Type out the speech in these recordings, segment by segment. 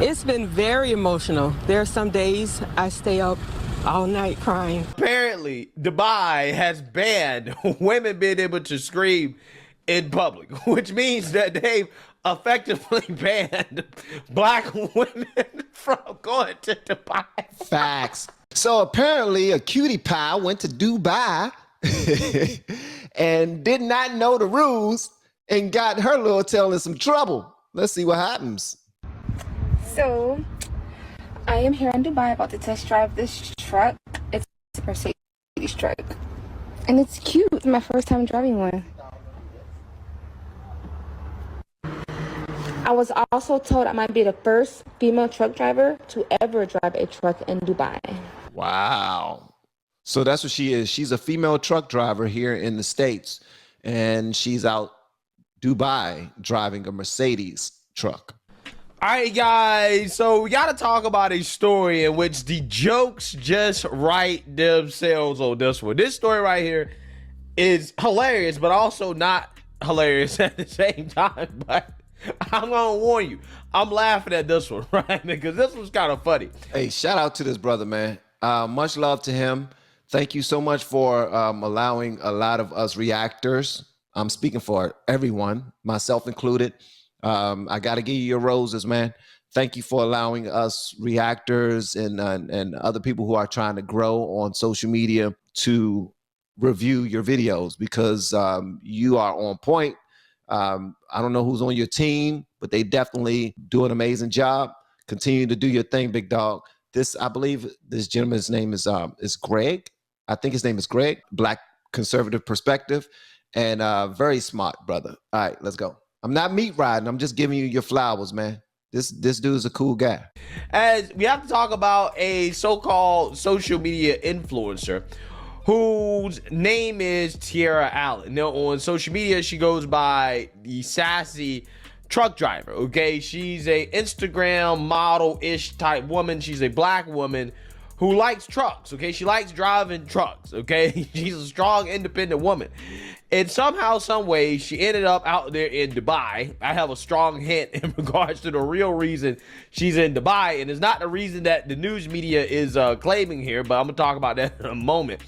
It's been very emotional. There are some days I stay up all night crying. Apparently, Dubai has banned women being able to scream in public, which means that they've effectively banned black women from going to Dubai. Facts. So apparently a cutie pie went to Dubai and did not know the rules and got her little tail in some trouble. Let's see what happens. So I am here in Dubai about to test drive this truck. It's a Mercedes truck. And it's cute. It's my first time driving one. I was also told I might be the first female truck driver to ever drive a truck in Dubai. Wow. So that's what she is. She's a female truck driver here in the States, and she's out Dubai driving a Mercedes truck. All right, guys, so we got to talk about a story in which the jokes just write themselves on this one. This story right here is hilarious, but also not hilarious at the same time. But I'm going to warn you, I'm laughing at this one, right? Because this one's kind of funny. Hey, shout out to this brother, man. Much love to him. Thank you so much for allowing a lot of us reactors. I'm speaking for everyone, myself included. I got to give you your roses, man. Thank you for allowing us reactors and other people who are trying to grow on social media to review your videos, because you are on point. I don't know who's on your team, but they definitely do an amazing job. Continue to do your thing, big dog. I believe this gentleman's name is Greg. I think his name is Greg. Black conservative perspective, and very smart brother. All right, let's go. I'm not meat riding. I'm just giving you your flowers, man. This dude's a cool guy. As we have to talk about a so-called social media influencer whose name is Tierra Allen. Now, on social media, she goes by the sassy truck driver, okay? She's a Instagram model-ish type woman. She's a black woman who likes trucks, okay? She likes driving trucks, okay? She's a strong, independent woman. And somehow, some way, she ended up out there in Dubai. I have a strong hint in regards to the real reason she's in Dubai, and it's not the reason that the news media is claiming here, but I'm gonna talk about that in a moment.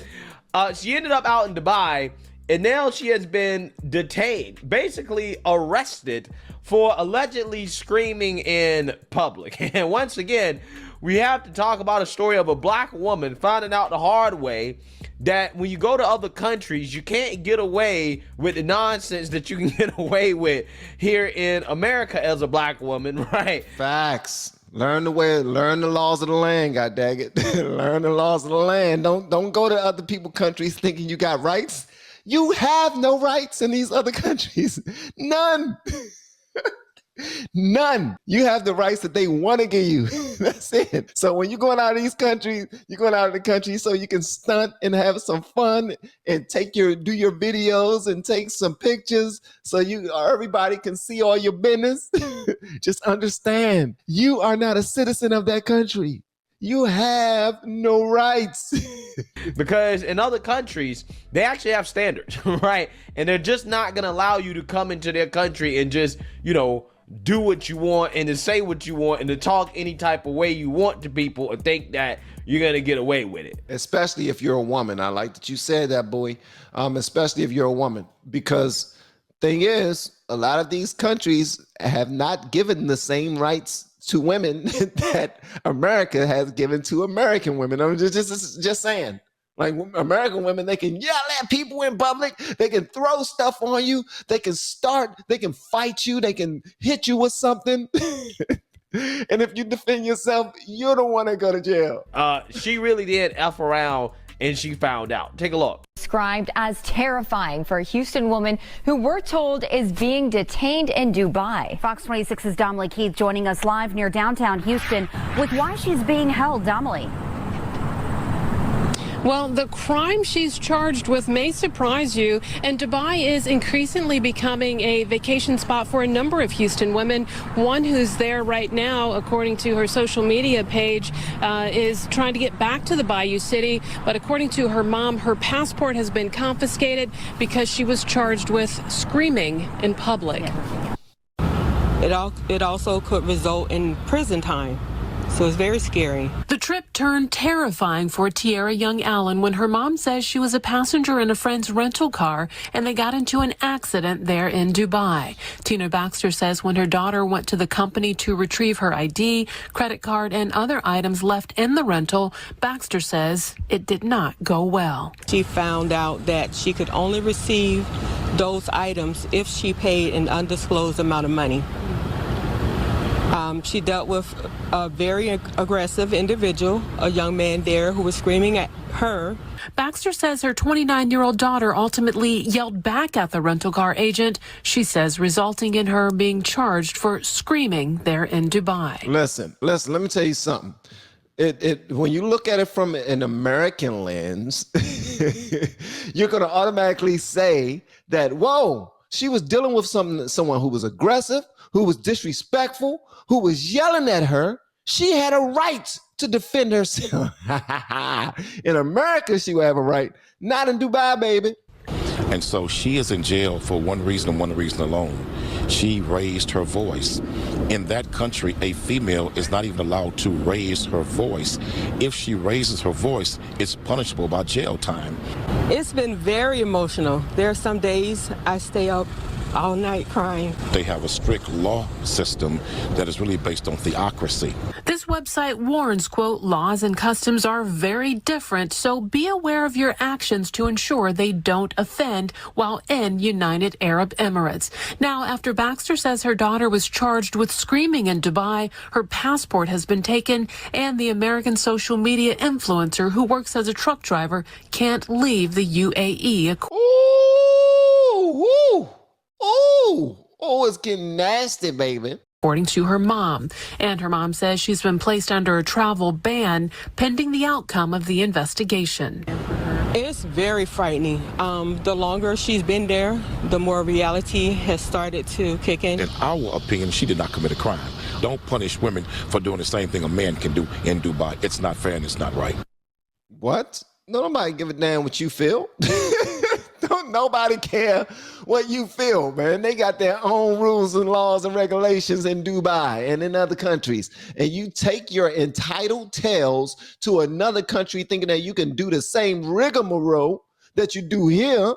She ended up out in Dubai, and now she has been detained, basically arrested for allegedly screaming in public. And once again, we have to talk about a story of a black woman finding out the hard way that when you go to other countries, you can't get away with the nonsense that you can get away with here in America as a black woman, right? Facts. Learn the laws of the land, god dang it. Learn the laws of the land. Don't go to other people's countries thinking you got rights. You have no rights in these other countries. None. None. You have the rights that they want to give you. That's it. So when you're going out of these countries, you're going out of the country so you can stunt and have some fun and do your videos and take some pictures so everybody can see all your business. Just understand, you are not a citizen of that country. You have no rights. Because in other countries, they actually have standards, right? And they're just not going to allow you to come into their country and just, do what you want and to say what you want and to talk any type of way you want to people and think that you're going to get away with it. Especially if you're a woman. I like that you said that, boy. Especially if you're a woman. Because thing is, a lot of these countries have not given the same rights to women that America has given to American women. I'm just saying. Like American women, they can yell at people in public. They can throw stuff on you. They can fight you. They can hit you with something. And if you defend yourself, you don't want to go to jail. She really did F around and she found out. Take a look. Described as terrifying for a Houston woman who we're told is being detained in Dubai. Fox 26's Domely Keith joining us live near downtown Houston with why she's being held. Domely. Well, the crime she's charged with may surprise you, and Dubai is increasingly becoming a vacation spot for a number of Houston women. One who's there right now, according to her social media page, is trying to get back to the Bayou City, but according to her mom, her passport has been confiscated because she was charged with screaming in public. It also could result in prison time. So it's very scary. The trip turned terrifying for Tierra Young Allen when her mom says she was a passenger in a friend's rental car and they got into an accident there in Dubai. Tina Baxter says when her daughter went to the company to retrieve her ID, credit card, and other items left in the rental, Baxter says it did not go well. She found out that she could only receive those items if she paid an undisclosed amount of money. She dealt with a very aggressive individual, a young man there who was screaming at her. Baxter says her 29-year-old daughter ultimately yelled back at the rental car agent, she says, resulting in her being charged for screaming there in Dubai. Listen, let me tell you something. When you look at it from an American lens, you're going to automatically say that, whoa, she was dealing with someone who was aggressive, who was disrespectful, who was yelling at her. She had a right to defend herself. In America, she would have a right, not in Dubai, baby. And so she is in jail for one reason and one reason alone. She raised her voice. In that country, a female is not even allowed to raise her voice. If she raises her voice, it's punishable by jail time. It's been very emotional. There are some days I stay up all night crying. They have a strict law system that is really based on theocracy. This website warns, quote, laws and customs are very different, so be aware of your actions to ensure they don't offend while in United Arab Emirates. Now, after Baxter says her daughter was charged with screaming in Dubai, her passport has been taken, and the American social media influencer who works as a truck driver can't leave the UAE. It's getting nasty, baby. According to her mom. And her mom says she's been placed under a travel ban pending the outcome of the investigation. It's very frightening. The longer she's been there, the more reality has started to kick in. In our opinion, she did not commit a crime. Don't punish women for doing the same thing a man can do in Dubai. It's not fair and it's not right. What? No, nobody give a damn what you feel. Don't nobody care what you feel, man. They got their own rules and laws and regulations in Dubai and in other countries. And you take your entitled tales to another country thinking that you can do the same rigmarole that you do here.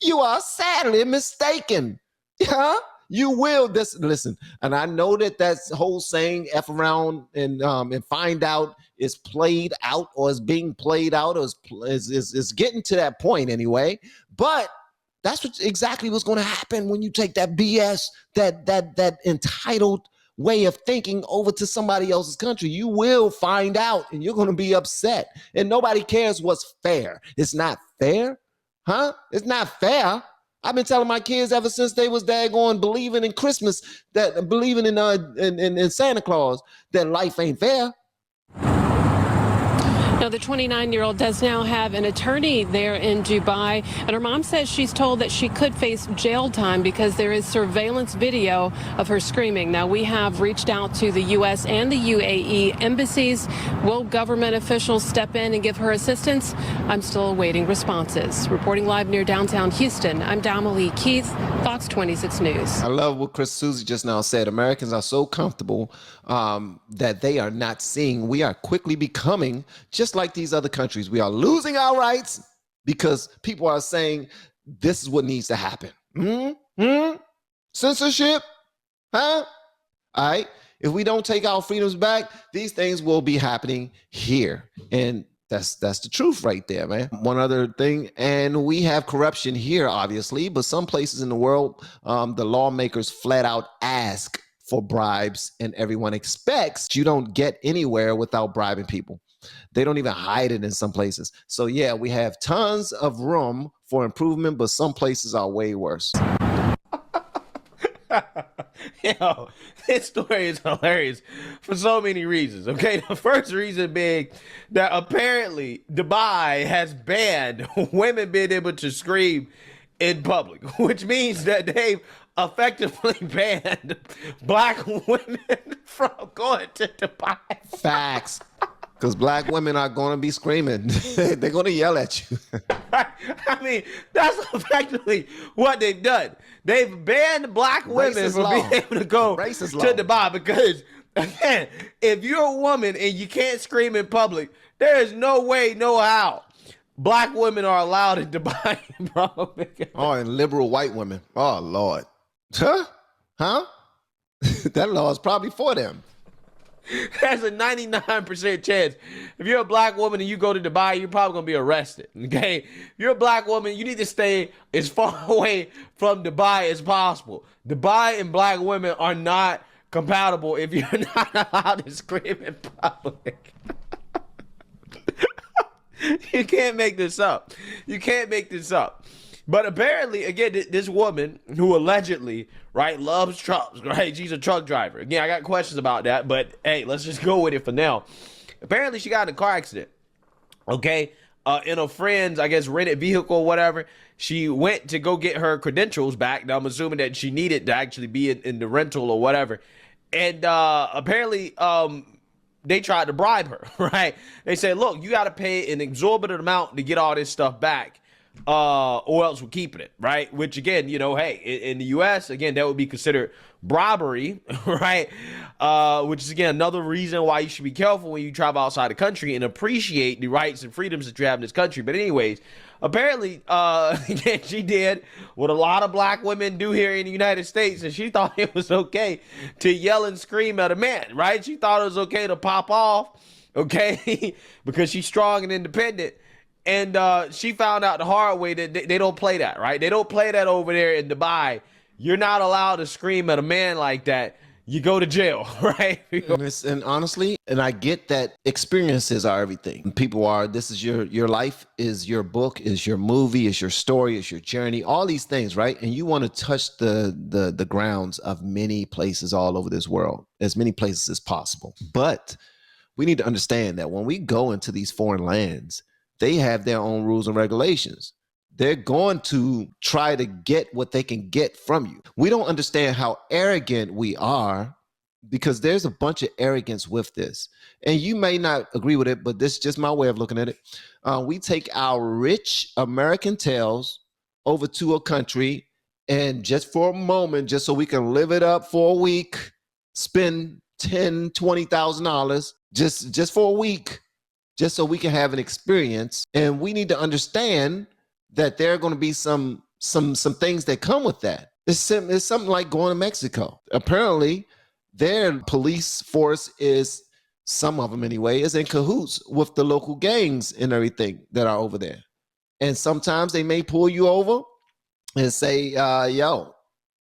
You are sadly mistaken. Huh? You will listen, and I know that whole saying "f around and find out" is played out, or is being played out, or is getting to that point anyway. But that's exactly what's going to happen when you take that BS, that entitled way of thinking over to somebody else's country. You will find out, and you're going to be upset. And nobody cares what's fair. It's not fair, huh? It's not fair. I've been telling my kids ever since they was daggone believing in Christmas, that believing in Santa Claus, that life ain't fair. Now, the 29-year-old does now have an attorney there in Dubai, and her mom says she's told that she could face jail time because there is surveillance video of her screaming. Now, we have reached out to the U.S. and the UAE embassies. Will government officials step in and give her assistance? I'm still awaiting responses. Reporting live near downtown Houston, I'm Damalie Keith, Fox 26 News. I love what Chris Susie just now said. Americans are so comfortable that they are not seeing we are quickly becoming just like these other countries. We are losing our rights because people are saying this is what needs to happen. Censorship? Huh? All right. If we don't take our freedoms back, these things will be happening here. And that's the truth right there, man. One other thing, and we have corruption here, obviously, but some places in the world, the lawmakers flat out ask for bribes, and everyone expects you don't get anywhere without bribing people. They don't even hide it in some places. So yeah, we have tons of room for improvement, but some places are way worse. Yo, this story is hilarious for so many reasons. Okay, the first reason being that apparently Dubai has banned women being able to scream in public, which means that they've effectively banned black women from going to Dubai. Facts. Because black women are going to be screaming. They're going to yell at you. I mean, that's effectively what they've done. They've banned black women Racist from law. being able to go Racist to law. Dubai because, again, if you're a woman and you can't scream in public, there is no way, no how black women are allowed in Dubai, bro. Oh, and liberal white women. Oh, Lord. Huh? That law is probably for them. There's a 99% chance. If you're a black woman and you go to Dubai, you're probably going to be arrested, okay? If you're a black woman, you need to stay as far away from Dubai as possible. Dubai and black women are not compatible if you're not allowed to scream in public. You can't make this up. You can't make this up. But apparently, again, this woman who allegedly, right, loves trucks, right? She's a truck driver. Again, I got questions about that, but hey, let's just go with it for now. Apparently, she got in a car accident, okay? In a friend's, I guess, rented vehicle or whatever. She went to go get her credentials back. Now, I'm assuming that she needed to actually be in the rental or whatever. And apparently, they tried to bribe her, right? They said, look, you got to pay an exorbitant amount to get all this stuff back. Or else we're keeping it, right? Which again, you know, hey, in the U.S., again, that would be considered robbery, right? Which is again another reason why you should be careful when you travel outside the country and appreciate the rights and freedoms that you have in this country. But anyways, apparently, again, she did what a lot of black women do here in the United States, and she thought it was okay to yell and scream at a man, right? She thought it was okay to pop off, okay, because she's strong and independent. And she found out the hard way that they don't play that, right? They don't play that over there in Dubai. You're not allowed to scream at a man like that. You go to jail, right? And honestly, and I get that experiences are everything. People are, this is your life, is your book, is your movie, is your story, is your journey, all these things, right? And you want to touch the grounds of many places all over this world, as many places as possible. But we need to understand that when we go into these foreign lands, they have their own rules and regulations. They're going to try to get what they can get from you. We don't understand how arrogant we are because there's a bunch of arrogance with this. And you may not agree with it, but this is just my way of looking at it. We take our rich American tales over to a country and just for a moment, just so we can live it up for a week, spend $10,000, $20,000 just for a week, just so we can have an experience. And we need to understand that there are going to be some things that come with that. It's something like going to Mexico. Apparently, their police force is, some of them anyway, is in cahoots with the local gangs and everything that are over there. And sometimes they may pull you over and say, yo,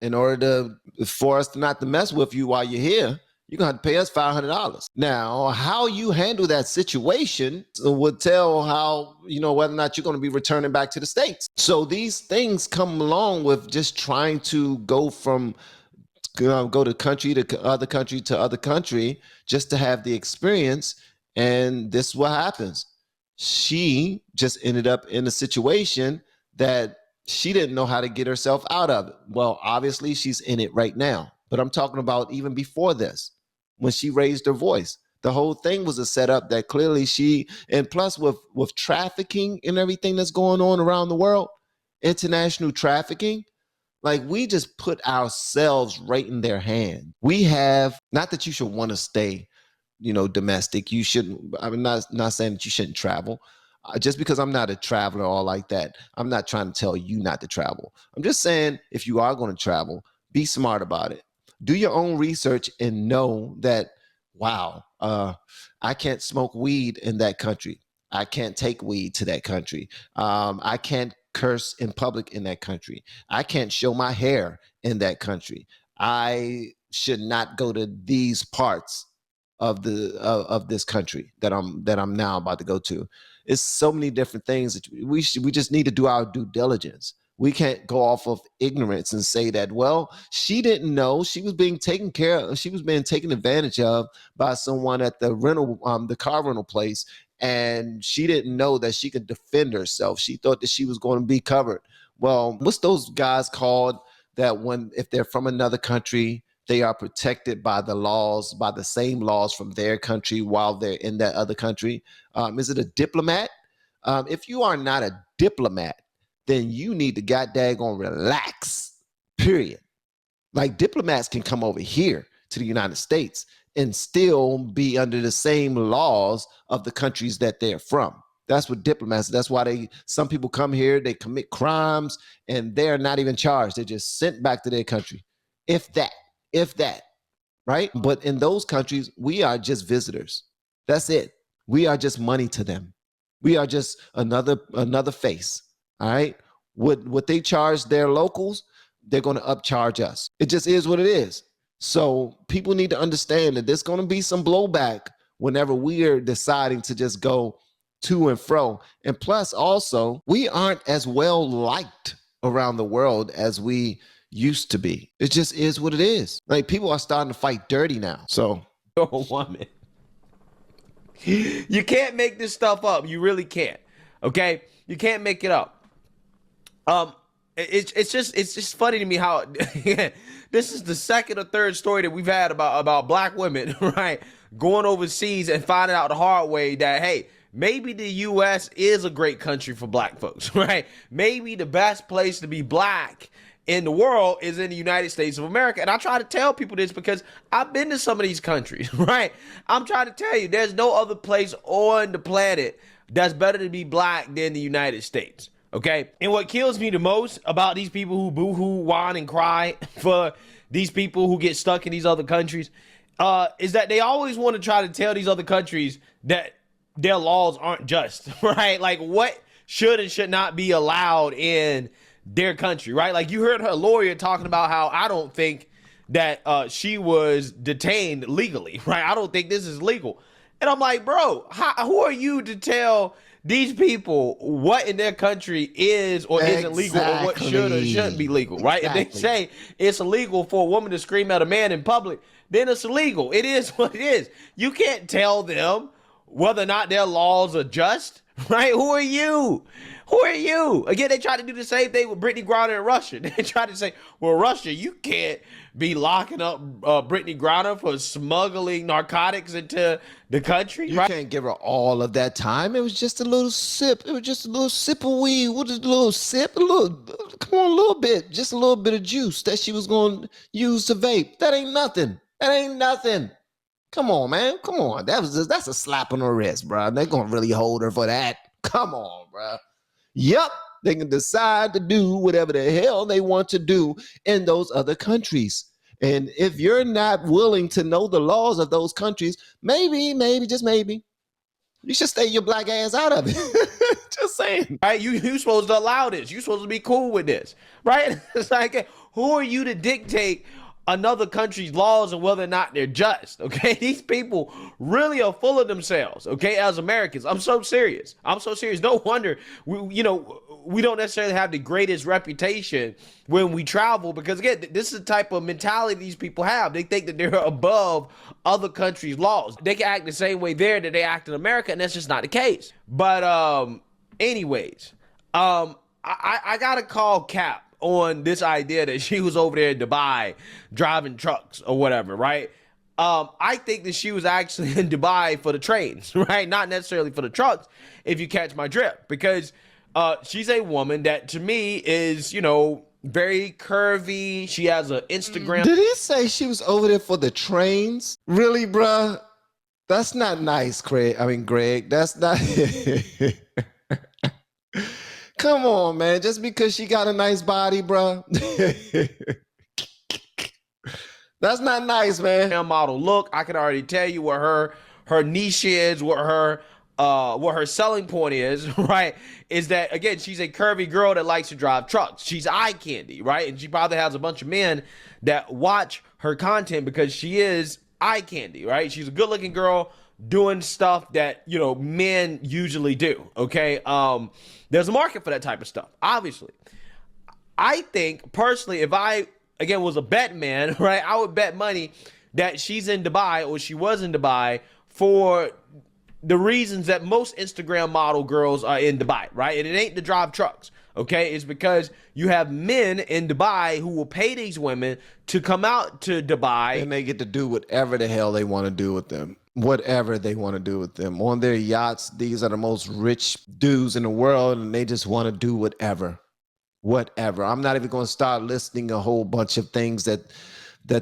in order for us not to mess with you while you're here, you're going to have to pay us $500. Now, how you handle that situation would tell how, whether or not you're going to be returning back to the States. So these things come along with just trying to go from go to country to other country to other country just to have the experience. And this is what happens. She just ended up in a situation that she didn't know how to get herself out of it. Well, obviously she's in it right now, but I'm talking about even before this, when she raised her voice. The whole thing was a setup that clearly and plus with trafficking and everything that's going on around the world, international trafficking, like we just put ourselves right in their hand. We have, not that you should want to stay, domestic. You shouldn't, I'm not saying that you shouldn't travel. Just because I'm not a traveler or like that, I'm not trying to tell you not to travel. I'm just saying if you are going to travel, be smart about it. Do your own research and know that, wow, I can't smoke weed in that country. I can't take weed to that country. I can't curse in public in that country. I can't show my hair in that country. I should not go to these parts of this country that I'm now about to go to. It's so many different things that we just need to do our due diligence. We can't go off of ignorance and say that, well, she didn't know she was being taken care of. She was being taken advantage of by someone at the car rental place. And she didn't know that she could defend herself. She thought that she was going to be covered. Well, what's those guys called that if they're from another country, They are protected by the laws, by the same laws from their country while they're in that other country. Is it a diplomat? If you are not a diplomat, then you need to goddamn relax, period. Like, diplomats can come over here to the United States and still be under the same laws of the countries that they're from. That's what diplomats, that's why some people come here, they commit crimes, and they're not even charged. They're just sent back to their country. If that, right? But in those countries, we are just visitors. That's it. We are just money to them. We are just another face, all right? What they charge their locals, they're going to upcharge us. It just is what it is. So people need to understand that there's going to be some blowback whenever we are deciding to just go to and fro. And plus, also, we aren't as well liked around the world as we used to be. It just is what it is. Like, people are starting to fight dirty now. So, Oh, woman. You can't make this stuff up. You really can't. Okay? You can't make it up. It's just funny to me how this is the second or third story that we've had about black women, right, going overseas and finding out the hard way that, hey, maybe the U.S. is a great country for black folks, right? Maybe the best place to be black in the world is in the United States of America. And I try to tell people this because I've been to some of these countries, right? I'm trying to tell you, there's no other place on the planet that's better to be black than the United States. Okay. And what kills me the most about these people who boo-hoo, whine, and cry for these people who get stuck in these other countries is that they always want to try to tell these other countries that their laws aren't just, right? Like, what should and should not be allowed in their country, right? Like, you heard her lawyer talking about how I don't think that she was detained legally, right? I don't think this is legal. And I'm like, bro, who are you to tell these people what in their country is or isn't legal, or what should or shouldn't be legal, right? Exactly. If they say it's illegal for a woman to scream at a man in public, then it's illegal. It is what it is. You can't tell them whether or not their laws are just, right? Who are you? Who are you? Again, they try to do the same thing with Brittany Griner in Russia. They try to say, well, Russia, you can't be locking up Brittany Griner for smuggling narcotics into the country. You can't give her all of that time. It was just a little sip. It was just a little sip of weed. What is a little sip? Come on, a little bit. Just a little bit of juice that she was going to use to vape. That ain't nothing. That ain't nothing. Come on, man. Come on. That's a slap on the wrist, bro. They're going to really hold her for that. Come on, bro. Yep. They can decide to do whatever the hell they want to do in those other countries. And if you're not willing to know the laws of those countries, maybe, just maybe, you should stay your black ass out of it. Just saying. Right? You supposed to allow this. You supposed to be cool with this, right? It's like, who are you to dictate another country's laws and whether or not they're just? Okay, these people really are full of themselves. Okay, as Americans, I'm so serious. No wonder we don't necessarily have the greatest reputation when we travel, because again, this is the type of mentality these people have. They think that they're above other countries' laws. They can act the same way there that they act in America, and that's just not the case. But anyways, I gotta call Cap on this idea that she was over there in Dubai driving trucks or whatever, right? I think that she was actually in Dubai for the trains, right? Not necessarily for the trucks, if you catch my drift, because she's a woman that to me is, very curvy. She has an Instagram. Did he say she was over there for the trains? Really, bruh? That's not nice, Greg. That's not... Come on, man. Just because she got a nice body, bro. That's not nice, man. Model look. I can already tell you what her niche is, what her selling point is, right? Is that, again, she's a curvy girl that likes to drive trucks. She's eye candy, right? And she probably has a bunch of men that watch her content because she is eye candy, right? She's a good looking girl doing stuff that, men usually do. Okay. There's a market for that type of stuff, obviously. I think personally, if I, again, was a bet man, right, I would bet money that she's in Dubai, or she was in Dubai, for the reasons that most Instagram model girls are in Dubai, right? And it ain't to drive trucks, okay? It's because you have men in Dubai who will pay these women to come out to Dubai. And they get to do whatever the hell they want to do with them. Whatever they want to do with them. On their yachts, these are the most rich dudes in the world, and they just want to do whatever. Whatever. I'm not even going to start listing a whole bunch of things that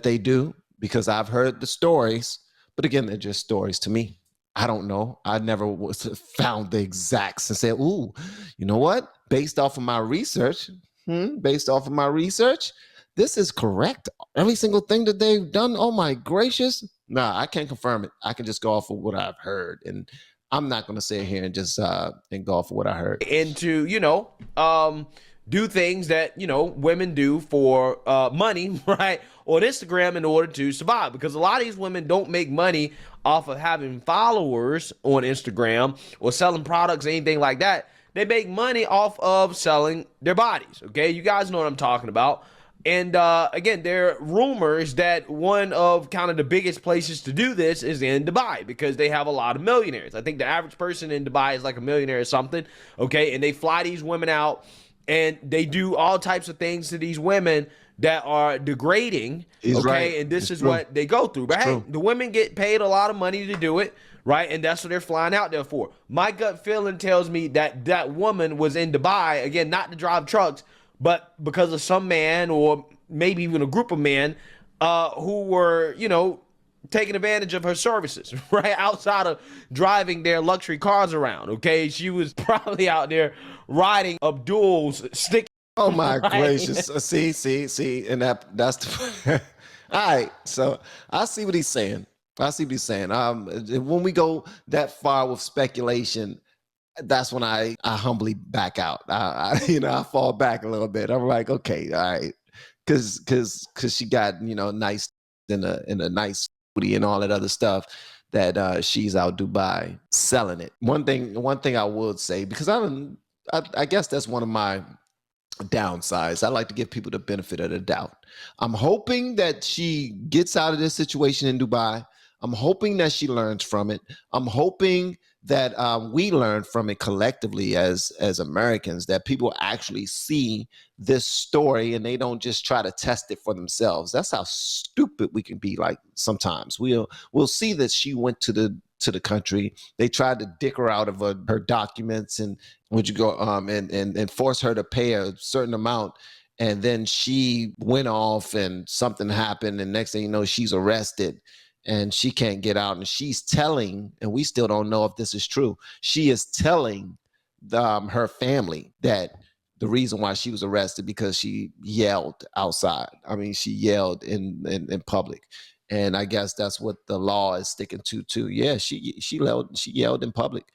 they do, because I've heard the stories. But again, they're just stories to me. I don't know. I never found the exacts and said, ooh, you know what? Based off of my research, this is correct. Every single thing that they've done, oh my gracious. Nah, I can't confirm it. I can just go off of what I've heard. And I'm not going to sit here and just and go off of what I heard. And to, do things that, women do for money, right, on Instagram in order to survive. Because a lot of these women don't make money off of having followers on Instagram or selling products or anything like that. They make money off of selling their bodies, okay? You guys know what I'm talking about. And again, there are rumors that one of kind of the biggest places to do this is in Dubai, because they have a lot of millionaires. I think the average person in Dubai is like a millionaire or something, okay? And they fly these women out, and they do all types of things to these women that are degrading, okay? Right. And this is what they go through. But hey, the women get paid a lot of money to do it, right? And that's what they're flying out there for. My gut feeling tells me that that woman was in Dubai, again, not to drive trucks, but because of some man or maybe even a group of men who were, taking advantage of her services, right? Outside of driving their luxury cars around, okay? She was probably out there riding Abdul's stick. Oh my gracious. See, and that's the all right. So I see what he's saying. When we go that far with speculation, that's when I humbly back out. I fall back a little bit. I'm like, okay, all right. Cause she got, nice in a nice booty and all that other stuff that she's out Dubai selling it. One thing I would say, because I guess that's one of my downsides. I like to give people the benefit of the doubt. I'm hoping that she gets out of this situation in Dubai. I'm hoping that she learns from it. I'm hoping that we learn from it collectively as Americans, that people actually see this story and they don't just try to test it for themselves. That's how stupid we can be. Like sometimes we'll see that she went to the country. They tried to dick her out of her documents and and force her to pay a certain amount. And then she went off and something happened. And next thing you know, she's arrested. And she can't get out, and she's telling, and we still don't know if this is true. She is telling her family that the reason why she was arrested because she yelled outside. I mean, she yelled in public, and I guess that's what the law is sticking to too. Yeah, she yelled in public.